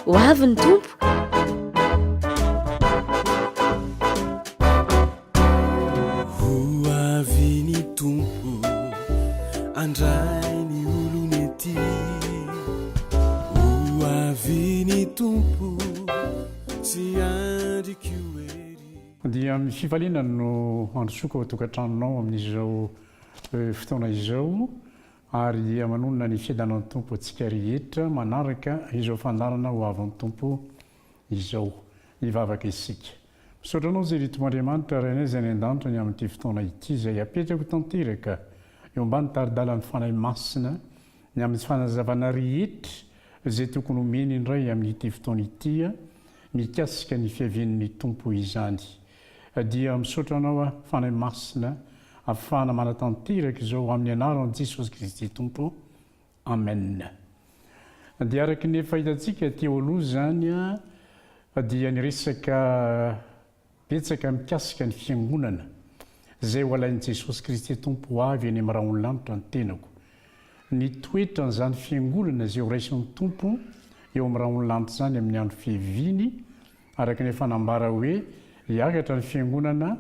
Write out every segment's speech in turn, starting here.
ho avy ny tompo. Ho avy ny tompo andray ny olonety, ho avy ny tompo tsy andriky oery. Dia amin'ny fifaliana no androsoka ao tokantranonao amin'izao fotoana izao, ary dia manonona ny fiadanan'ny tompo antsika rehetra manaraka izao fandarana ho avy ny tompo izao hivavaka isika. Misaotra anao izay ritom'Andriamanitra rainay izay ny an-danitra ny amin'ity fotoana ity izay apetrako tanteraka eo ambany taridalan'ny fanahy masina ny amin'ny fanazavana rehetra izay tokony omeny indray amin'ity fotoana ity mikasika ny fiavian'ny tompo izany. Dia misaotra anao fanahy masina afahana manatanteraka izao amin'ny anaran'i Jesosy Kristy tompo. Amen. Dia araka ny fahitantsika teo aloha zany dia niresaka betsaka mikasika ny fiangonana izay ho alain'i Jesosy Kristy tompo avy any amin'ny raha ony-lanitra ny tenako. Ny toetran'izany fiangonana izay ho raisin'ny tompo eo amin'ny raha ony-lanitra zany amin'ny andro fiaviany, araka ny fanambara hoe hiakatra ny fiangonana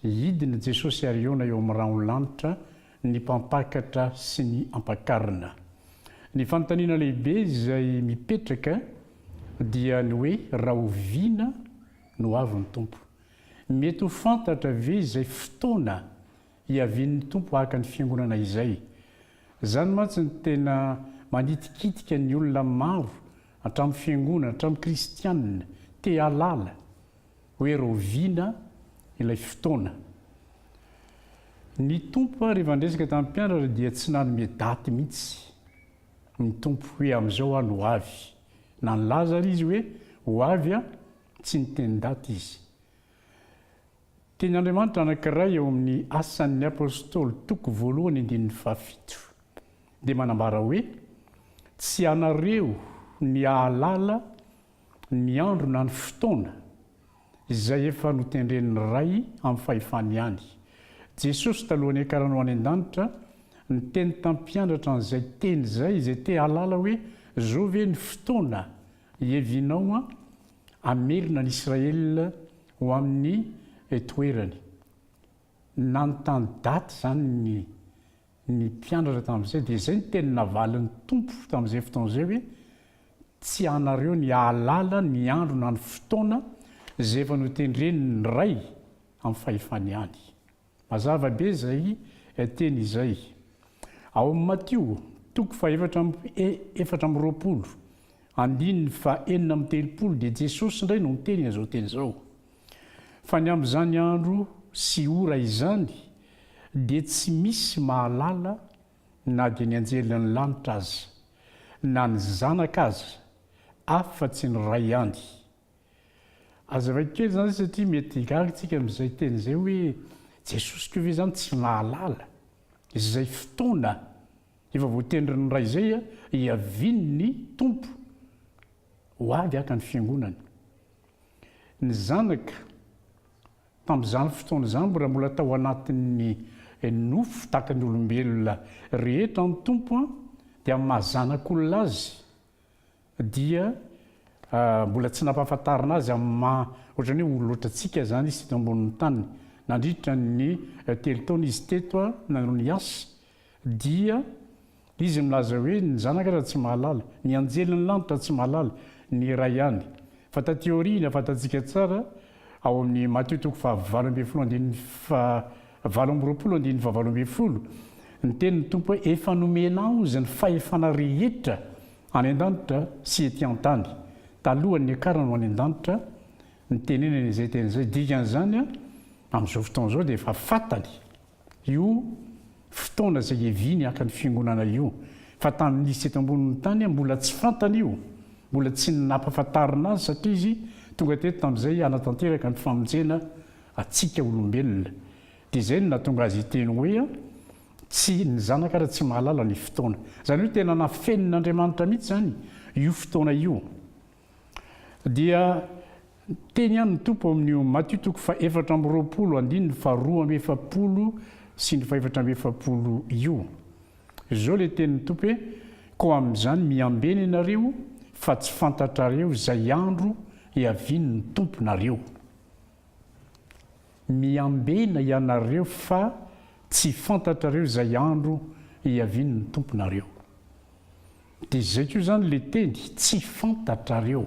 hidina Jesosy ariona eo amin'ny raha ony-lanitra ny mpampakatra sy ny ampakarina. Ny fanontaniana lehibe izay mipetraka dia ny hoe raha oviana no avy ny tompo. Mety ho fantatra ve izay fotoana hiavian'ny tompo haka ny fiangonana izay? Zany mantsy ny tena manitikitika ny olona maro hatramin'ny fiangonana, hatramin'ny kristianina te halala hoe raha oviana ilay fotoana. Ny tompo rehefa ndresaka tamin'ny mpianatra dia tsy nanome daty mihitsy ny tompo hoe amin'izao no avy. Na nilaza ary izy hoe ho avy tsy niteny daty izy. Teny Andriamanitra anankiray eo amin'ny Asan'ny Apôstôly toko 2:7 dia manambara hoe tsy anareo ny ahalala ny andro na ny fotoana izay efa notendren'ny ray amin'ny fahefany ihany. Jesosy talohany akaranao any an-danitra niteny tampianatra an'izay teny izay izay te halala hoe zao ve ny fotoana hiavinao hamerina ny Israelina ho amin'ny toerany. Nanontany daty zany ny mpianatra tamin'izay dia izay ny teny navalin'ny tompo tamin'izay fotoana izay hoe tsy anareo ny ahalala ny andro na ny fotoana izay efa notendren'ny ray amin'ny fahefany ihany. Mazava be izay teny izay. Ao amin'ny Matio toko 4:20 andininy 4:30 dia Jesosy indray no niteny izao teny izao. Fa ny amin'izany andro sy ora izany dia tsy misy mahalala na dia ny anjelin'ny lanitra aza na ny zanaka aza afa-tsy ny ray ihany. Azava kely zany satria mety gagantsika amin'izay teny izay hoe Jesosy koa ve zany tsy mahalala izay fotoana efa voatendrin'ny ray izay hiavian'ny tompo ho avy haka ny fiangonany. Ny zanaka tamin'izany fotoana izany mbola tao anatin'ny nofo tahaka ny olombelona rehetra ny tompo dia mahazanak'olona azy dia mbola tsy nampahafantarina azy ohatrany hoe olotra antsika zany izy teto ambonin'ny tany. Nandritra ny telo taona izy teto noho ny asa dia izy milaza hoe ny zanaka raha tsy mahalala, ny anjelin'ny lanitra tsy mahalala, ny ray ihany. Fa tateoriana fantatsika tsara ao amin'ny Mateo toko 7:20 ny tenin'ny tompo hoe efa nomenao izy ny fahefana rehetra any an-danitra sy ety an-tany. Talohan'ny akarana ho any an-danitra ny tenenany izay teny izay. Dikan'izany amin'izao fotoana izao dia efa fantany io fotoana izay hiaviany haka ny fiangonana io. Fa tamin'nisy eto ambonin'ny tany mbola tsy fantany io, mbola tsy nampahafantarina azy satria izy tonga teto tamin'izay hanatanteraka ny famonjena atsika olombelona. Dia izay no nahatonga azy hiteny hoe tsy ny zanaka raha tsy mahalala ny fotoana. Zany hoe tena nafenin'Andriamanitra mihitsy zany io fotoana io. Dia teny ihany ny tompo amin'io Matio toko 4:20 sy ny 4:40 io. Izao le tenin'ny tompo hoe ko amin'izany miambena ianareo fa tsy fantatrareo izay andro hiaviany ny tomponareo. Miambena ianareo fa tsy fantatrareo izay andro hiaviany ny tomponareo. Dia izay koa izany le teny tsy fantatrareo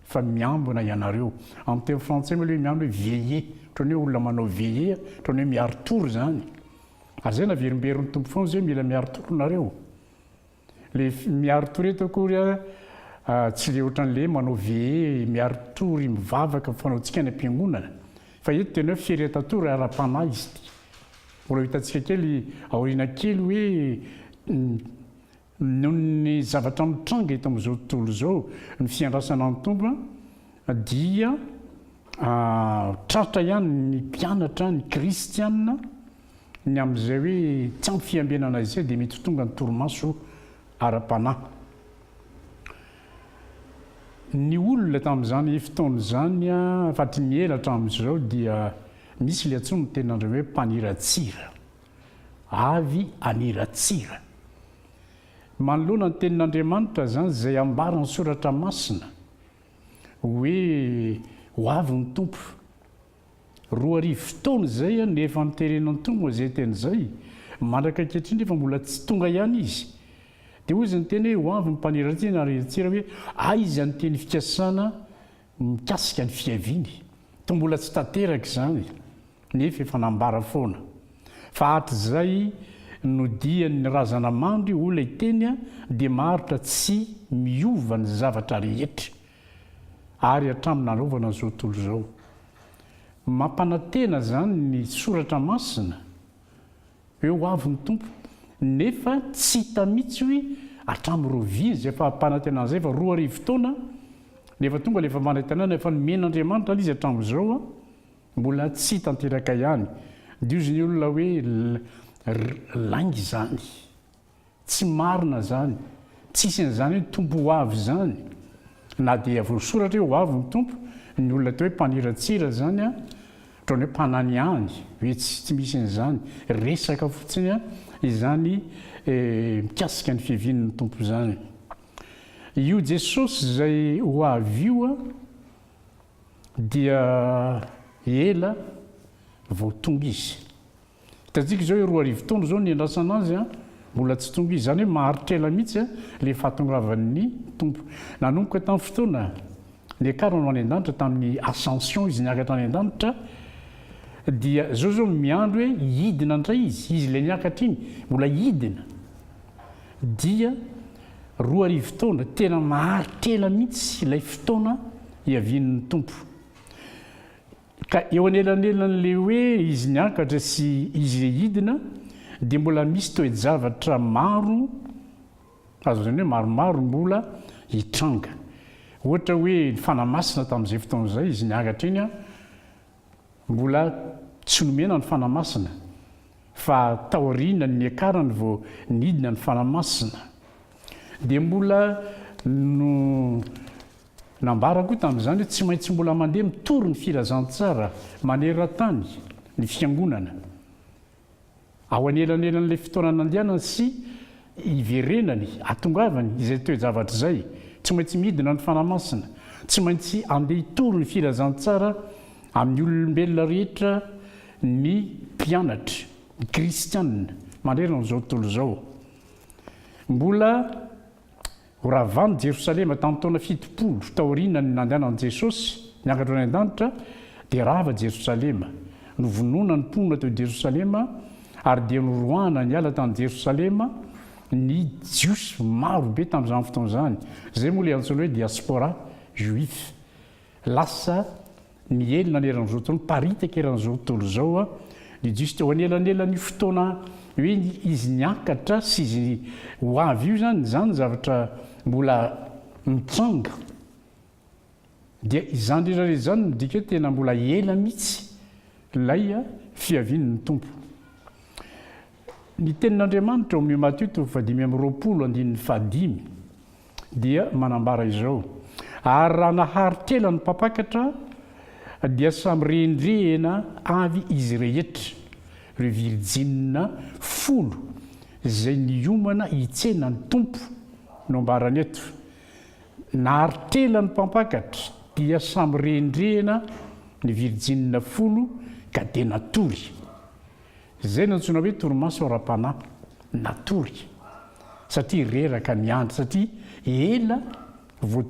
fa miambina ianareo. Amin'ny teny frantsay moa le miambina hoe veiller, ohatrany hoe olona manao veiller, ohatrany hoe miaro toro zany. Ary zay naverimberiny tompo foana zay mila miaro toro nareo. Le miaro toro eto akory tsy le ohatran'le manao veiller miaro tory mivavaka fanaontsika any am-piangonana. Fa eto tena hoe fieretatory ara-panahy izy ity. Mbola hitantsika kely aoriana kely hoe noho ny zavatra mitranga eto amin'izao tontolo izao ny fiandrasana ny tompo dia tratra ihany ny mpianatra ny kristianina ny amin'izay hoe tsy ampy fiambenana izay dia mety tonga ny torimaso ara-panahy. Ny olona tamin'izany fotoana izany fatry mielatra amin'izao dia misy le antsoina ny tenin'Andriamanitra hoe mpaniratsira, avy anirantsira. Manoloana ny tenin'Andriamanitra zany izay ambara ny soratra masina hoe ho avy ny tompo. 2 fotoana izay nefa niterenany tompo izay teny izay, mandraka ankehitriny nefa mbola tsy tonga ihany izy. Dia hoy izy ny teny hoe ho avy ny mpaniratsira anirantsira hoe aiza ny teny fikasana mikasika ny fiaviany. To mbola tsy tanteraka izany nefa efa nambara foana. Fa hatrizay no dian'ny razana mandry olona iteny dia maharitra tsy miova ny zavatra rehetra ary hatramin'ny nanovana izao tontolo izao. Mampanantena zany ny soratra masina hoe ho avy ny tompo nefa tsy hita mihitsy hoe hatramin'ny rovia izay efa mpanantena an'izay fa 2 fotoana nefa tonga le efa manantenana efa nomen'Andriamanitra izy hatramin'izao mbola tsy tanteraka ihany. Dia izy ny olona hoe langy zany, tsy marina zany, tsisy an'izany hoe tompo ho avy zany. Na dia voasoratra hoe ho avy ny tompo, ny olona atao hoe mpaniratsira zany ohatrany hoe mpananiany hoe tsy misy an'izany, resaka fotsiny izany mikasika ny fiavian'ny tompo zany. Io Jesosy izay ho avy io dia ela vao tonga izy. Hitantsika izao hoe 2 fotoana izao ny andrasana azy mbola tsy tonga izy, zany hoe maharitra ela mihitsy le fahatongavan'ny tompo. Nanomboka tamin'ny fotoana ny akarany any an-danitra tamin'ny ascension izy niakatra any an-danitra dia zao miandro hoe hidina indray izy le niakatra iny mbola hidina dia 2 fotoana tena maharitra ela mihitsy ilay fotoana hiavian'ny tompo. Ka eo anelan'elan'le hoe izy niakatra sy izy hidina dia mbola misy toe-javatra maro azo zany hoe maromaro mbola hitranga. Ohatra hoe ny fanamasina tamin'izay fotoana izay izy niakatra iny mbola tsy nomena ny fanamasina fa taoriana ny akarany vao nidina ny fanamasina. Dia mbola no nambara koa tamin'izany hoe tsy maintsy mbola mandeha mitory ny filazantsara maneran-tany ny fiangonana. Ao anelan'elan'ilay fotoana nandehanany sy iverenany atongavany izay toe-javatra izay tsy maintsy midina ny fanamasina, tsy maintsy andeha hitory ny filazantsara amin'ny olombelona rehetra ny mpianatra ny kristianina manerana n'izao tontolo izao. Mbola horavany Jerosalema tamin'ny taona 70 taoriana ny nandehanan'i Jesosy niakatra any an-danitra dia rava Jerosalema, novonona ny mponina teo Jerosalema ary dia norohana ny ala tany Jerosalema ny jiosy maro be tamin'izany fotoana izany. Zay moa le antsoina hoe diaspora juif. Lasa mielina aneran'izao tontolo, paritaka eran'izao tontolo izao ny jiosy teo anelan'elan'ny fotoana hoe izy niakatra sy izy ho avy io zany zavatra mbola mitranga. Dia izany rehetrarehetra izany midika hoe tena mbola ela mihitsy ilay fiavian'ny tompo. Ny tenin'Andriamanitra ao amin'ny Matthieu 5:20 dia manambara izao: ary raha naharitra ela ny mpampakatra dia samy rendrehana avy izy rehetra, ireo virjinina 10 izay niomana hitsena ny tompo no ambarany eto. nahartrela ny mpampakatra dia samy rendrehana ny virjinina folo ka dia natory. Izay no antsoina hoe torimaso ara-panahy, natory. Satria reraka miandry, satria ela vao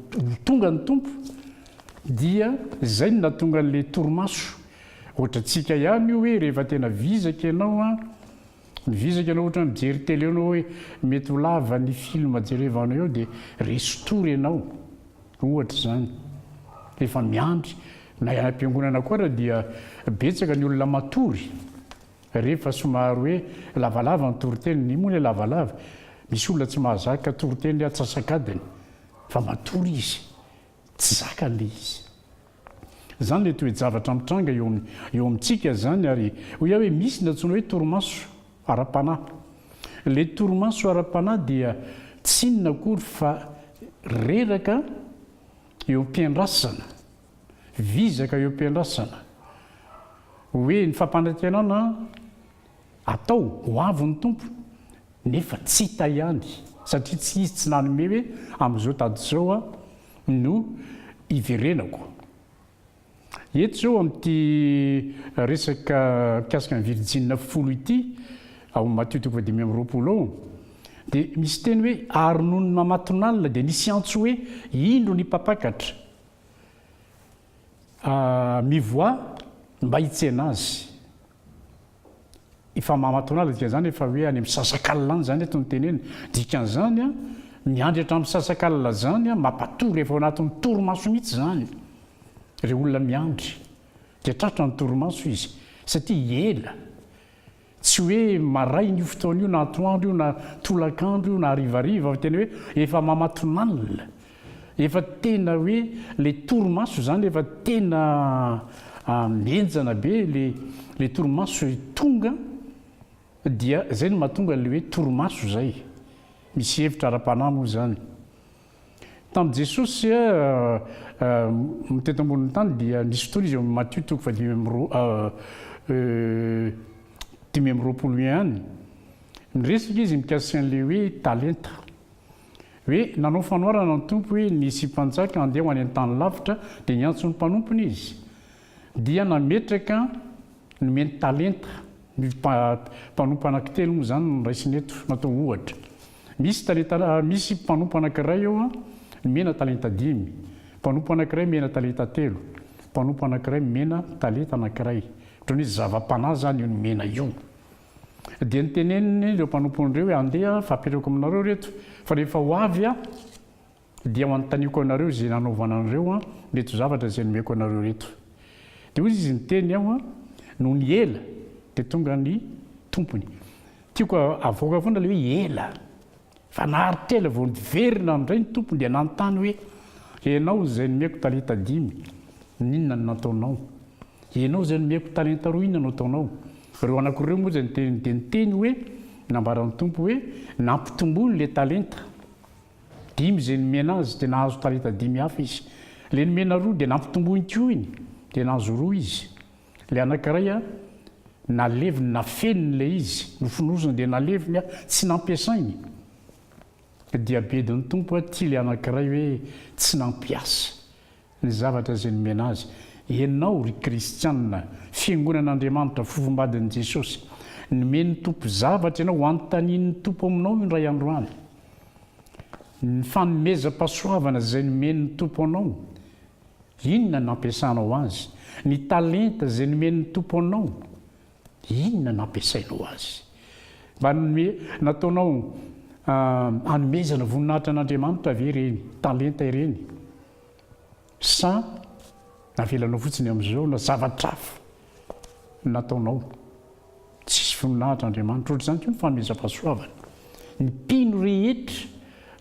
tonga ny tompo dia izay no natonga n'le torimaso. Ohatra antsika ihany io hoe rehefa tena vizaka ianao mivizaka ianao ohatra mijery télé ianao hoe mety ho lava ny film jerevanao eo dia resy tory ianao, ohatra zany. Rehefa miandry na am-piangonana koa raha dia betsaka ny olona matory rehefa somary hoe lavalava ny toriteny, ny moa le lavalava, misy olona tsy mahazaka toriteny atsasakadiny fa matory izy, tsy zakany le izy. Zany le toe-javatra mitranga eo amintsika zany, ary hoe misy ny antsoina hoe torimaso ara-panahy. Le torimaso ara-panahy dia tsy inona akory fa reraka eo am-piandrasana, vizaka eo am-piandrasana, hoe ny fampanantenana atao ho avy ny tompo nefa tsy hita ihany, satria tsy izy tsy nanome hoe amin'izao tady zao no iverenako. Eto zao amin'ity resaka mikasika ny virjinina folo ity ao Matthieu 5:20 ao dia misy teny hoe ary noho ny mamatonalina dia nisy antso hoe indro ny mpampakatra mivoa mba hitsena azy. Efa mamatonalina dia zany efa hoe any amin'ny sasakalina zany eto ny teneny, dikan'izany miandry hatramin'ny sasakalina zany mampatory efa ao anatin'ny torimaso mihitsy zany. Ireo olona miandry dia tratra ny torimaso izy satria ela, tsy hoe maray io fotoana io na atoandro io na tolakandro io na harivariva, fa tena hoe efa mamatonalina, efa tena hoe le torimaso zany efa tena menjana be le torimaso tonga, dia zay no mahatonga le hoe torimaso zay. Misy hevitra ara-panahy moa zany. Tamin'i Jesosy mitety ambonin'ny tany dia nisy fotoana izy Matthieu 5:20 ihany, niresaka izy mikasika an'le hoe talenta, hoe nanao fanoharana ny tompo hoe nisy mpanjaka handeha ho any an-tany lavitra dia niantso ny mpanompony izy, dia nametraka nomeny talenta. Ny mpanompo anankitelo moa zany no raisiny eto natao ohatra. Misy mpanompo anankiray eo mena talenta 5, mpanompo anankiray mena talenta 3, mpanompo anankiray mena talenta anankiray. Ohatrany hoe zava-panahy zany io nomena io. Dia niteneniny ireo mpanompon'ireo hoe andeha fampiareko aminareo reto, fa rehefa ho avy dia ho anontaniako anareo izay nanaovana anareo reto zavatra izay nomeko anareo reto. Dia hoy izy niteny aho noho ny ela dia tonga ny tompony. Tiako avoaka foana le hoe ela, fa naharitra ela vao niverina indray ny tompony dia nanontany hoe ianao izay nomeko talenta 5, ninona no nataonao? Ianao izay nomeko talenta 2, inona no ataonao? Ireo anankiroa moa izay niteny hoe nambaran'ny tompo hoe nampitombony le talenta 5 izay nomena azy dia nahazo talenta 5 hafa izy. Le nomena 2 dia nampitombony koa iny dia nahazo 2 izy. Le anankiray naleviny nafeniny le izy, nofonosiny dia naleviny tsy nampiasainy. Dia bedin'ny tompo tia le anankiray hoe tsy nampiasa ny zavatra izay nomena azy. Ianao ry kristianina, fiangonan'Andriamanitra, fofombadin'i Jesosy, nomen'ny tompo zavatra ianao ho anontanian'ny tompo aminao indray androany. Ny fanomezam-pahasoavana izay nomen'ny tompo anao, inona nampiasanao azy? Ny talenta izay nomen'ny tompo anao, inona nampiasainao azy? Mba nataonao hanomezana voninahitra an'Andriamanitra ve ireny talenta ireny? Sa navelanao fotsiny amin'izao na zavatra hafa nataonao? Tsisy voninahitra Andriamanitra. Ohatr'izany koa ny fanomezam-pahasoavana. Ny mpino rehetra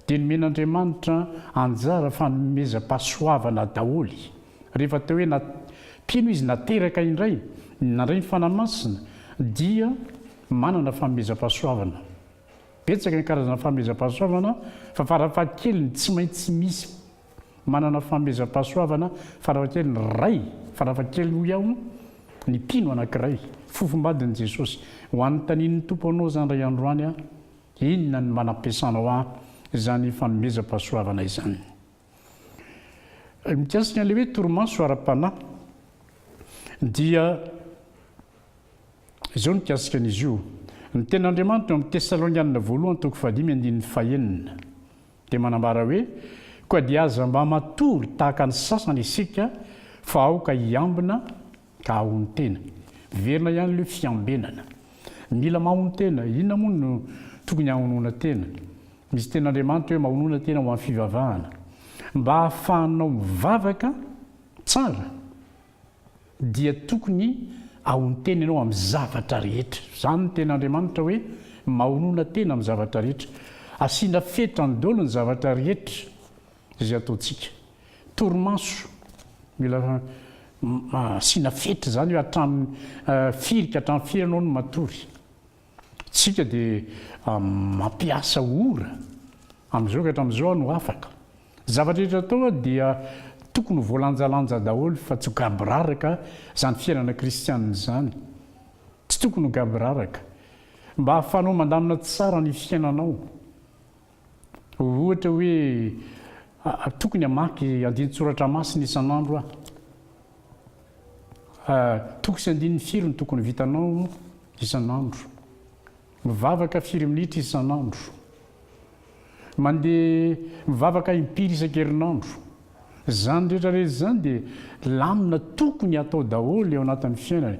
dia nomen'Andriamanitra anjara fanomezam-pahasoavana daholy. Rehefa teo hoe mpino izy nateraka indray, nandray ny fanamasina, dia manana fanomezam-pahasoavana. Betsaka ny karazana fanomezam-pahasoavana, fa farafahakeliny tsy maintsy misy manana fanomezam-pahasoavana farafahakeliny ray, farafahakeliny ho iaho ny mpino anankiray, fofombadin'i Jesosy. Ho anontanian'ny tompo anao zany ray androany inona ny manam-piasanao izany fanomezam-pahasoavana izany. mikasika le hoe torimaso ara-panahy dia izao nikasika an'izy io ny ten'Andriamanitra amin'ny Tesalonianina voalohany toko 5:5 dia manambara hoe koa dia aza mba matory tahaka ny sasany isika fa aoka hiambina ka ahony tena verina ihany le fiambenana mila mahony tena inona moa no tokony hahonoana tena misy ten'Andriamanitra hoe mahonoana tena ho amin'ny fivavahana mba hahafahanao mivavaka tsara dia tokony ahony tena ianao amin'ny zavatra rehetra zany ny ten'Andriamanitra hoe mahonoana tena amin'ny zavatra rehetra asiana fetra ny dolo ny zavatra rehetra izay ataontsika torimaso mila asiana fetra zany hoe hatramin'ny firika hatramin'ny firy ianao no matory tsika dia mampiasa ora amin'izao ka hatramin'izao no afaka zavatra rehetra atao dia tokony voalanjalanja daholo fa tsy ho gabraraka zany fiainana kristianina zany tsy tokony ho gabraraka mba hahafahanao mandamina tsara ny fiainanao ohatra hoe tokony hamaky andin-tsoratra masina isan'andro toko sy andininy firy ny tokony vitanao isan'andro mivavaka 4 minitra isan'andro mandeha mivavaka impiry isan-kerinandro zany rehetrarehetra zany dia lamina tokony atao daholo eo anatin'ny fiainany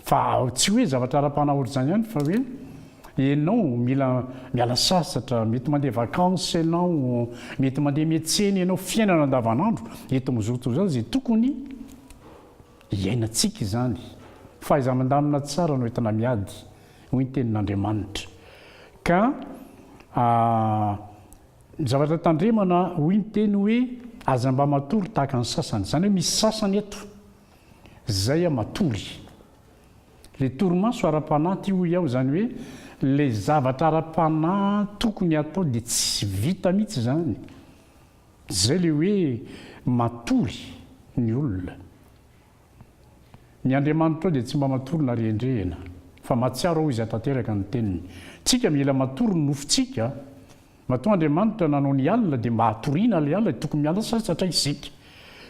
fa tsy hoe zavatra ara-panahy ohatr'izany ihany fa hoe ianao mila miala sasatra mety mandeha vakansa ianao mety mandeha miantsena ianao fiainana andavanandro eto mizoto zany zay tokony iainantsika izany fa iza-mandamina tsara no entana miady hoy ny tenin'Andriamanitra ka zavatra tandremana hoy ny teny hoe aza mba matory tahaka ny sasany zany hoe misy sasany eto zay matory le torimaso ara-panahy ty hoy aho zany hoe le zavatra ara-panahy tokony atao dia tsy vita mihitsy zany zay le hoe matory ny olona ny Andriamanitra dia tsy mba matory na riendrehana fa matsiaro ao izy atanteraka ny teniny tsika mila matory ny nofontsika matoa Andriamanitra nanao ny alina dia mba hatoriana le alina tokony miala sasatra isika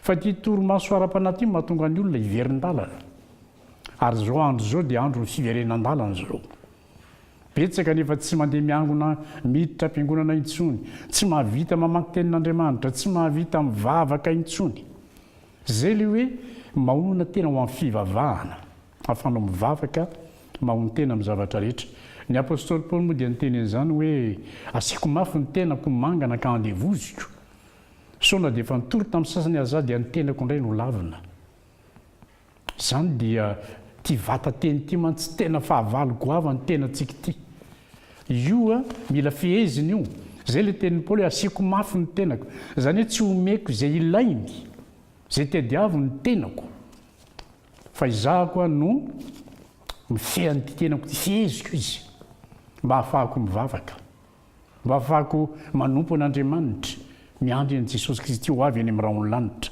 fa ty torimaso ara-panahy ty mahatonga ny olona hiverin-dalana ary zao andro zao dia andro ny fiverenan-dalana zao betsaka nefa tsy mandeha miangona miditra am-piangonana intsony tsy mahavita mamaky tenin'Andriamanitra tsy mahavita mivavaka intsony zay le hoe mahonona tena ho amin'ny fivavahana ahafanao mivavaka mahony tena amin'ny zavatra rehetra ny apôstôly Paoly moa dia niteny an'izany hoe asiako mafy ny tenako mangana ka andevoziko saona dia efa nitory tamin'ny sasany aza dia ny tenako indray no lavina zany dia ty vata teny ty man tsy tena fahavaloko ava ny tenantsika ty io mila fiheziny io zay le tenin'ny Paoly hoe asiako mafy ny tenako zany hoe tsy omeko izay ilainy zay tediavo ny tenako fa izahako no mifehany ty tenako ty fiheziko izy mba hahafahako mivavaka mba hahafahako manompo an'Andriamanitra miandry an' Jesosy Kristy ho avy any amin'ny raha lanitra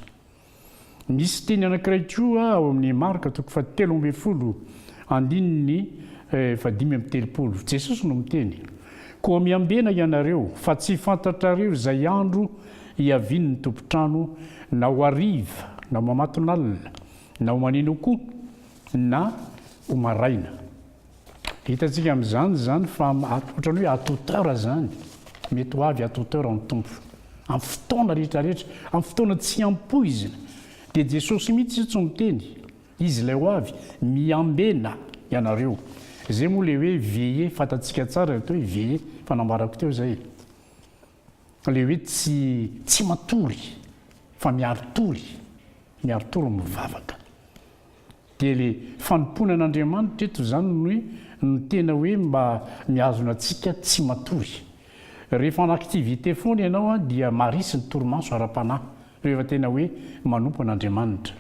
misy teny anankiray koa ao amin'ny Marka toko 17:5-7 Jesosy no miteny koa miambena ianareo fa tsy fantatrareo izay andro hiaviany ny tompontrano na ho hariva na ho mamaton'alina na ho manino koa na ho maraina hitantsika amin'izany zany fa ohatrany hoe atoteur zany mety ho avy atoteur ny tompo amin'ny fotoana rehetrarehetra amin'ny fotoana tsy ampoizina dia Jesosy mihitsy tsy miteny izy ilay ho avy miambena ianareo zay moa le hoe veillé fantatsika tsara atao hoe veillé fanambarako teo zay le hoe tsy matory fa miarotory mivavaka dia le fanompona an'Andriamanitra eto zany hoe ny tena hoe mba mihazona antsika tsy matory rehefa en activité foana ianao dia marisy ny torimaso ara-panahy rehefa tena hoe manompo an'Andriamanitra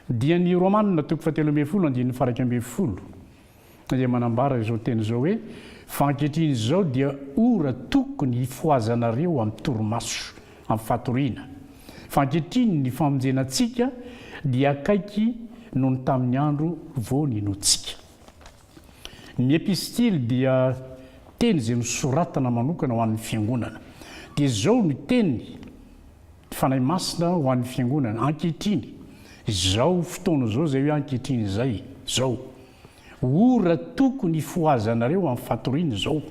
dia ny Romanina toko 7:12 dia manambara izao teny zao hoe fa ankehitriny zao dia ora tokony hifoazanareo amin'ny torimaso amin'ny fatoriana fa ankehitriny ny famonjenantsika dia akaiky noho ny tamin'ny andro vao ninoantsika ny epistily dia teny izay nosoratana manokana ho an'ny fiangonana dia zao ny teny fanahy masina ho an'ny fiangonana ankehitriny zao fotoana zao zay hoe ankehitriny zay zao ora tokony foazanareo amin'ny fatoriana zao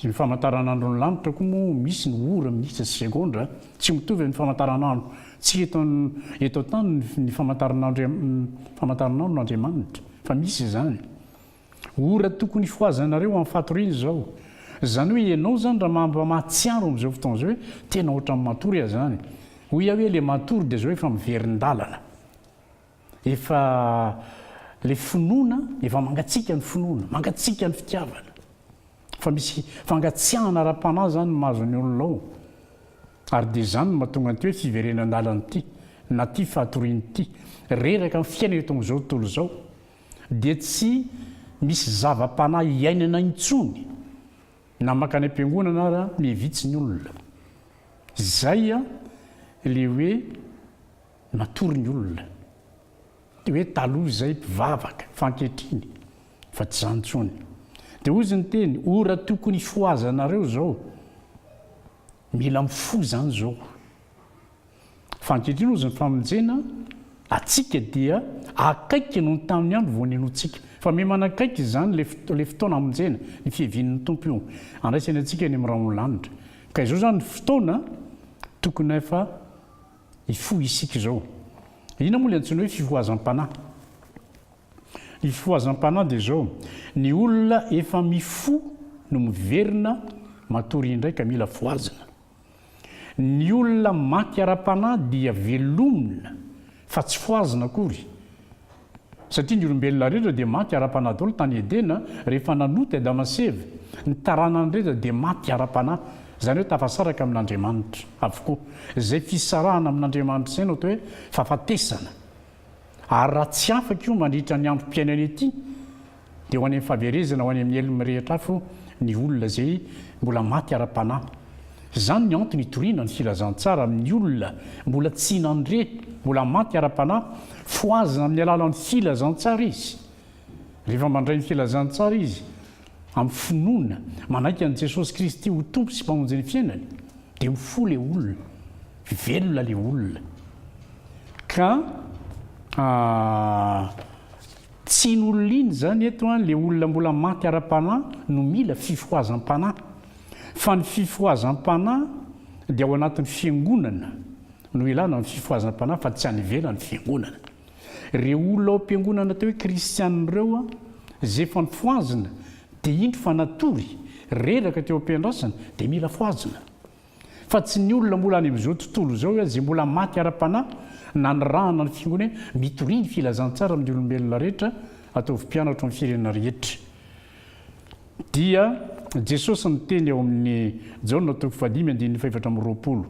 ny famantaranandro ny lanitra koa moa misy ny ora minitra sy segondra tsy mitovy ny famantaranandro tsy eto tany ny famantaranandro n'Andriamanitra fa misy zany ora tokony foazanareo amin'ny fatoriana zao zany hoe ianao zany raha mahatsiaro amin'izao fotoana zao hoe tena ohatran'ny matory zany hoy hoe le matory dia zao efa miverin-dalana efa le finoana efa mangatsika ny finoana mangatsika ny fitiavana fa misy fangatsiahana ara-panahy zany mahazo ny olona ao ary dia zany no mahatonga an'ity hoe fiverenan-dalana ity na ty fatoriana ity reraka amin'ny fiaina eto amin'izao tontolo zao dia tsy misy zava-panahy iainana intsony na makany am-piangonana ara mihevitsy ny olona zay le hoe matory ny olona dia hoe taloha zay mpivavaka fankehitriny fa tsy zany intsony dia ozy ny teny ora tokony foazanareo zao mila mifo zany zao fankehitriny ozy ny famonjena atsika dia akaiky no ny tamin'ny andro vao nenotsika fa me manakaiky zany le fotoana amonjena ny fihevin'ny tompo io andraisany atsika ny am'raha lanitra ka izao zany ny fotoana tokony efa ifo isika zao ina moa le antsony hoe fifoazam-panahy ny fifoazam-panahy dia zao ny olona efa mifo no miverina matory indraika mila foazina ny olona maky ara-panahy dia velomina fa tsy foazina akory satria ny olombelona rehetra dia maty ara-panahy daholo tany Edena rehefa nanota Adama sy Eva ny taranany rehetra dia maty ara-panahy zany hoe tafasaraka amin'Andriamanitra avokoa zay fisarahana amin'Andriamanitra zay no atao hoe fahafatesana ary raha tsy afaka io mandritra ny androm-piainana ety dia ho any amin'ny fahaverezana ho any amin'ny elo mirehitra afo ny olona zay mbola maty ara-panahy zany ny antony hitoriana ny filazantsara amin'ny olona mbola tsy nandre mbola maty ara-panahy foazina amin'ny alalan'ny filazantsara izy rehefa mandray ny filazantsara izy amin'ny finoana manaiky an'i Jesosy Kristy ho tompo sy mpamonjy ny fiainany dia mifo le olona velona le olona ka tsy nolona zany eto le olona mbola maty ara-panahy no mila fifoazam-panahy fa ny fifoazam-panahy dia ao anatin'ny fiangonana no ilana ny fifoazam-panahy fa tsy anivela ny fiangonana reo olona ao am-piangonana teo hoe kristianina ireo zay efa nifoazina dia indro fa natory reraka teo am-piandrasana dia mila foazina fa tsy ny olona mbola any amin'izao tontolo zao zay mbola maty ara-panahy na ny rahana ny fiangonana mitoriany filazantsara amin'ny olombelona rehetra ataovy mpianatra amin'ny firenena rehetra dia Jesosy niteny ao amin'ny Jaona 5:20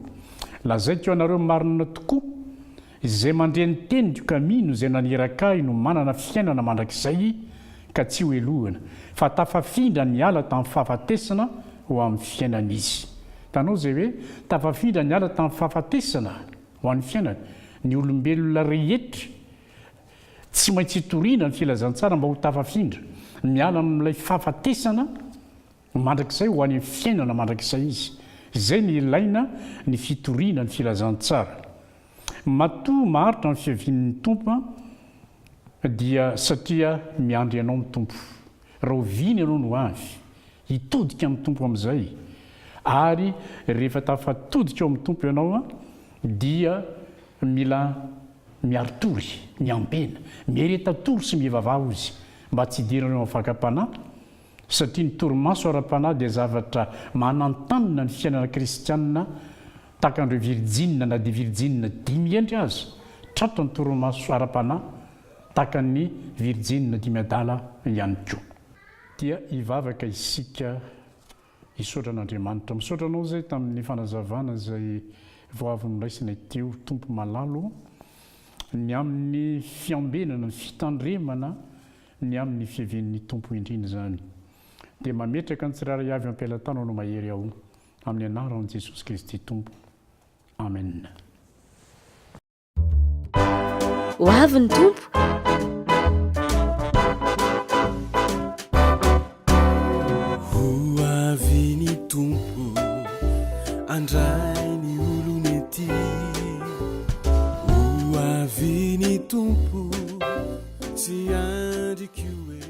lazaiko ianareo marina tokoa izay mandre ny teniko kamino izay naneraka no manana fiainana mandrakizay ka tsy ho elohana fa tafafindra ny ala tamin'ny fahafatesana ho amin'ny fiainana izy tanao zay hoe tafafindra ny ala tamin'ny fahafatesana ho an'ny fiainana ny olombelona rehetra tsy maintsy hitoriana ny filazantsara mba ho tafafindra miala amin'ilay fahafatesana mandrakizay ho any amin'ny fiainana mandrakizay izy zay ny ilaina ny fitoriana ny filazantsara matoa maharitra ny fiavin'ny tompo dia satria miandry ianao amin'ny tompo raha oviny ianao no avy hitodika amin'ny tompo amin'izay ary rehefa tafatodika ao amin'ny tompo ianao dia mila miaritory miambena miaretatory sy mivavah izy mba tsy hidiranao amin'ny fakam-panahy satria ny torimaso ara-panahy dia zavatra manantanina ny fiainana kristianina tahaka an'ireo virjinina na dia virjinina 5 endry azy tratra ny torimaso ara-panahy tahaka ny virjinina 5 adala ihany koa dia hivavaka isika hisaotra an'Andriamanitra misaotra anao zay tamin'ny fanazavana zay vao avy noraisina teo tompo malalo ny amin'ny fiambenana ny fitandremana ny amin'ny fiavin'ny tompo indrina zany dia mametraka ny tsiraray avy ampialatana no mahery ao amin'ny anaran'i Jesosy Kristy tompo amen ho avy ny tompo ho avy ny tompo andray ny olo avy ny tompo tsy andriky oe